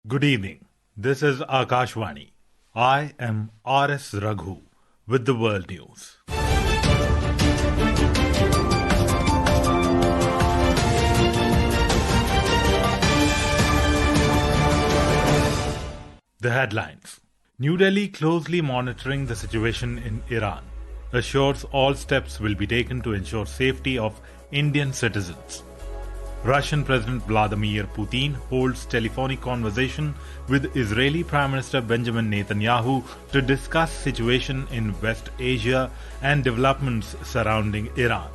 Good evening. This is Akashvani. I am R.S. Raghu with the world news. The headlines. New Delhi closely monitoring the situation in Iran. Assures all steps will be taken to ensure safety of Indian citizens. Russian President Vladimir Putin holds telephonic conversation with Israeli Prime Minister Benjamin Netanyahu to discuss situation in West Asia and developments surrounding Iran.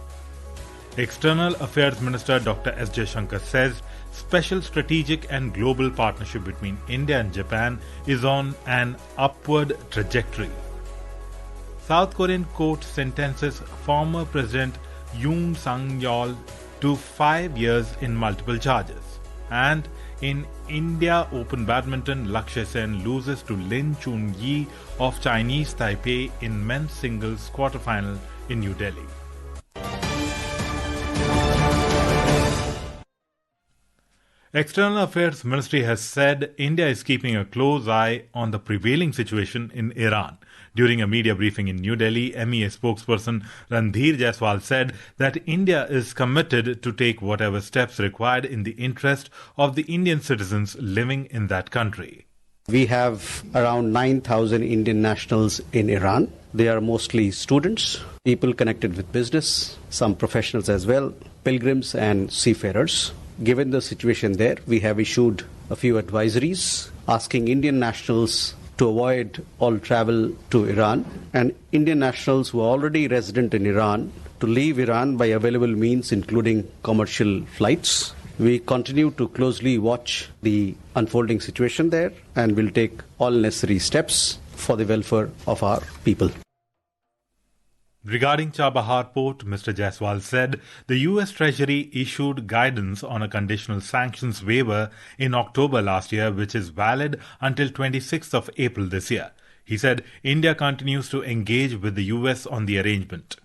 External Affairs Minister Dr. S. Jaishankar says special strategic and global partnership between India and Japan is on an upward trajectory. South Korean court sentences former President Yoon Suk-yeol to 5 years in multiple charges. And in India Open Badminton, Lakshya Sen loses to Lin Chun-yi of Chinese Taipei in men's singles quarterfinal in New Delhi. External Affairs Ministry has said India is keeping a close eye on the prevailing situation in Iran. During a media briefing in New Delhi, MEA spokesperson Randhir Jaiswal said that India is committed to take whatever steps required in the interest of the Indian citizens living in that country. We have around 9,000 Indian nationals in Iran. They are mostly students, people connected with business, some professionals as well, pilgrims and seafarers. Given the situation there, we have issued a few advisories asking Indian nationals to avoid all travel to Iran and Indian nationals who are already resident in Iran to leave Iran by available means including commercial flights. We continue to closely watch the unfolding situation there and will take all necessary steps for the welfare of our people. Regarding Chabahar Port, Mr. Jaiswal said the U.S. Treasury issued guidance on a conditional sanctions waiver in October last year, which is valid until 26th of April this year. He said India continues to engage with the U.S. on the arrangement.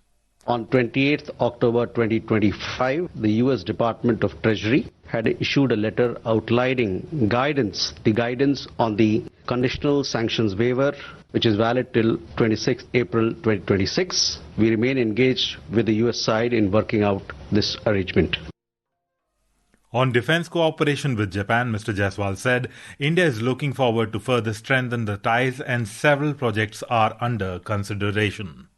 On 28th October 2025, the U.S. Department of Treasury had issued a letter outlining the guidance on the conditional sanctions waiver, which is valid till 26 April 2026. We remain engaged with the U.S. side in working out this arrangement. On defense cooperation with Japan, Mr. Jaiswal said India is looking forward to further strengthen the ties and several projects are under consideration.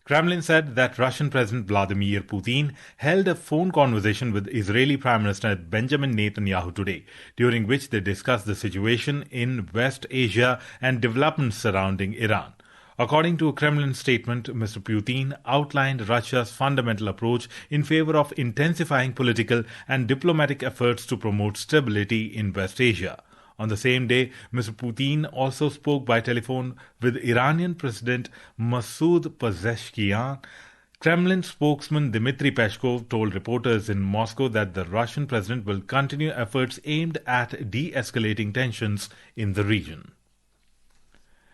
Kremlin said that Russian President Vladimir Putin held a phone conversation with Israeli Prime Minister Benjamin Netanyahu today, during which they discussed the situation in West Asia and developments surrounding Iran. According to a Kremlin statement, Mr. Putin outlined Russia's fundamental approach in favor of intensifying political and diplomatic efforts to promote stability in West Asia. On the same day, Mr. Putin also spoke by telephone with Iranian President Masoud Pezeshkian. Kremlin spokesman Dmitry Peskov told reporters in Moscow that the Russian president will continue efforts aimed at de-escalating tensions in the region.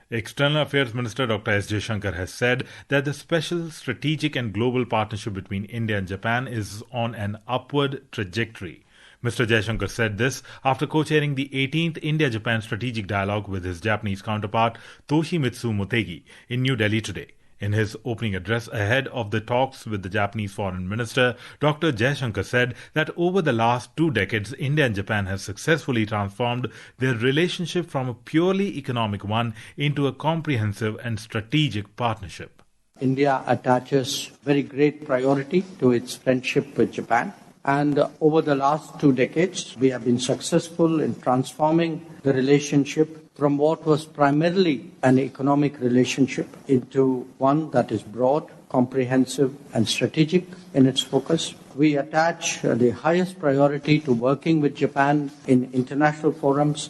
External Affairs Minister Dr. S. Jaishankar has said that the special strategic and global partnership between India and Japan is on an upward trajectory. Mr. Jaishankar said this after co-chairing the 18th India-Japan Strategic Dialogue with his Japanese counterpart Toshimitsu Motegi in New Delhi today. In his opening address ahead of the talks with the Japanese Foreign Minister, Dr. Jaishankar said that over the last 2 decades, India and Japan have successfully transformed their relationship from a purely economic one into a comprehensive and strategic partnership. India attaches very great priority to its friendship with Japan. And over the last 2 decades, we have been successful in transforming the relationship from what was primarily an economic relationship into one that is broad, comprehensive, and strategic in its focus. We attach the highest priority to working with Japan in international forums.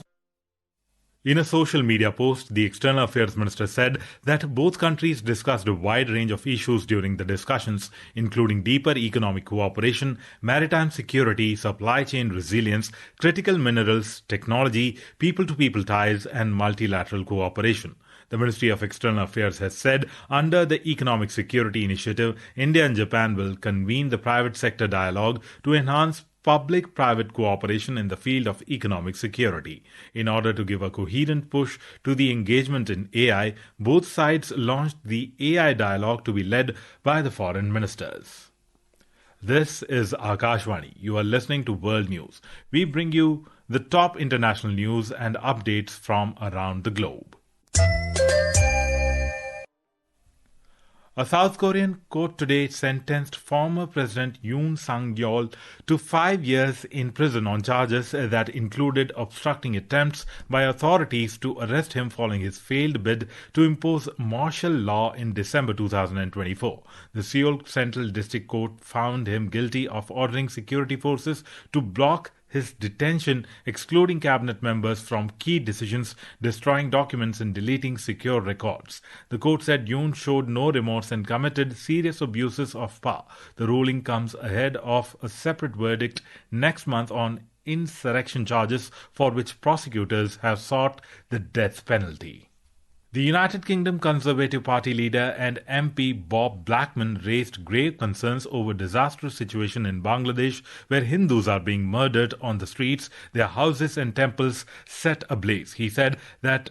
In a social media post, the External Affairs Minister said that both countries discussed a wide range of issues during the discussions, including deeper economic cooperation, maritime security, supply chain resilience, critical minerals, technology, people-to-people ties, and multilateral cooperation. The Ministry of External Affairs has said under the Economic Security Initiative, India and Japan will convene the private sector dialogue to enhance public-private cooperation in the field of economic security. In order to give a coherent push to the engagement in AI, both sides launched the AI dialogue to be led by the foreign ministers. This is Akashvani. You are listening to World News. We bring you the top international news and updates from around the globe. A South Korean court today sentenced former President Yoon Suk-yeol to 5 years in prison on charges that included obstructing attempts by authorities to arrest him following his failed bid to impose martial law in December 2024. The Seoul Central District Court found him guilty of ordering security forces to block his detention, excluding cabinet members from key decisions, destroying documents and deleting secure records. The court said Yoon showed no remorse and committed serious abuses of power. The ruling comes ahead of a separate verdict next month on insurrection charges for which prosecutors have sought the death penalty. The United Kingdom Conservative Party leader and MP Bob Blackman raised grave concerns over disastrous situation in Bangladesh where Hindus are being murdered on the streets, their houses and temples set ablaze. He said that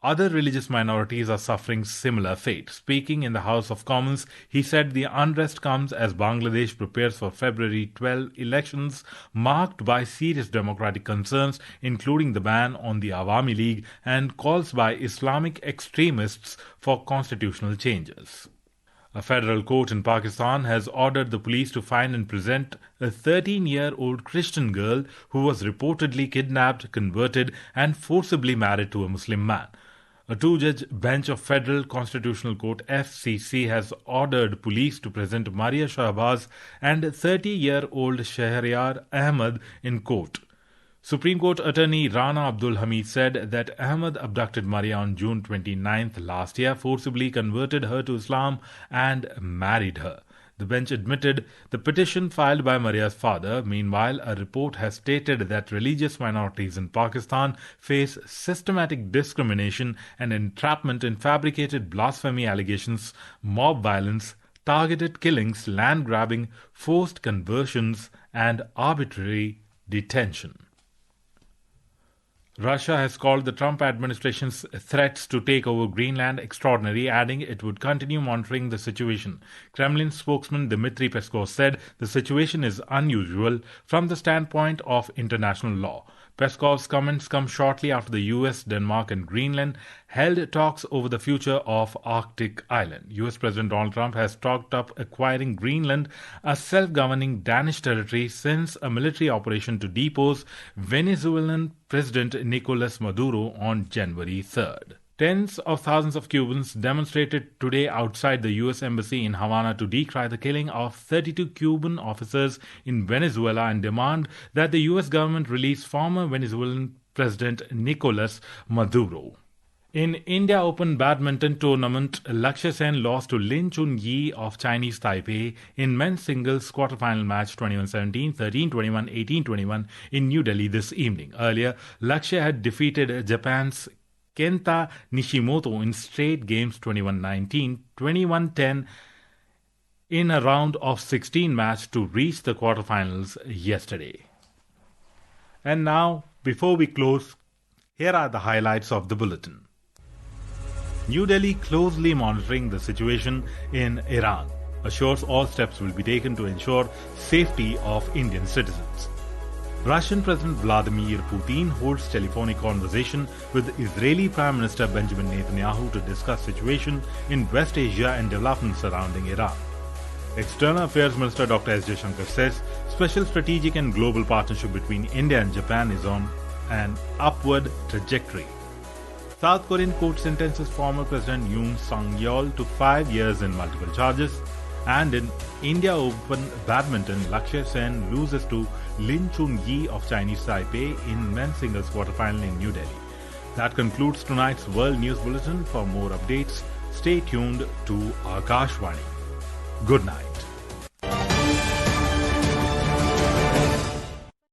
other religious minorities are suffering similar fate. Speaking in the House of Commons, he said the unrest comes as Bangladesh prepares for February 12 elections marked by serious democratic concerns, including the ban on the Awami League and calls by Islamic extremists for constitutional changes. A federal court in Pakistan has ordered the police to find and present a 13-year-old Christian girl who was reportedly kidnapped, converted and forcibly married to a Muslim man. A two-judge bench of Federal Constitutional Court FCC has ordered police to present Maria Shahbaz and 30-year-old Shahryar Ahmed in court. Supreme Court attorney Rana Abdul Hamid said that Ahmed abducted Maria on June 29th last year, forcibly converted her to Islam and married her. The bench admitted the petition filed by Maria's father. Meanwhile, a report has stated that religious minorities in Pakistan face systematic discrimination and entrapment in fabricated blasphemy allegations, mob violence, targeted killings, land grabbing, forced conversions, and arbitrary detention. Russia has called the Trump administration's threats to take over Greenland extraordinary, adding it would continue monitoring the situation. Kremlin spokesman Dmitry Peskov said the situation is unusual from the standpoint of international law. Peskov's comments come shortly after the US, Denmark and Greenland held talks over the future of Arctic Island. US President Donald Trump has talked up acquiring Greenland, a self-governing Danish territory, since a military operation to depose Venezuelan President Nicolas Maduro on January 3rd. Tens of thousands of Cubans demonstrated today outside the U.S. Embassy in Havana to decry the killing of 32 Cuban officers in Venezuela and demand that the U.S. government release former Venezuelan President Nicolas Maduro. In India Open badminton tournament, Lakshya Sen lost to Lin Chun-yi of Chinese Taipei in men's singles quarterfinal match 21-17, 13-21, 18-21 in New Delhi this evening. Earlier, Lakshya had defeated Japan's Kenta Nishimoto in straight games 21-19, 21-10 in a round of 16 match to reach the quarterfinals yesterday. And now, before we close, here are the highlights of the bulletin. New Delhi closely monitoring the situation in Iran, assures all steps will be taken to ensure safety of Indian citizens. Russian President Vladimir Putin holds telephonic conversation with Israeli Prime Minister Benjamin Netanyahu to discuss situation in West Asia and developments surrounding Iran. External Affairs Minister Dr. S. Jaishankar says special strategic and global partnership between India and Japan is on an upward trajectory. South Korean court sentences former President Yoon Suk-yeol to 5 years in multiple charges. And in India Open badminton, Lakshya Sen loses to Lin Chun-yi of Chinese Taipei in men's singles quarterfinal in New Delhi. That concludes tonight's World News Bulletin. For more updates, stay tuned to Akashvani. Good night.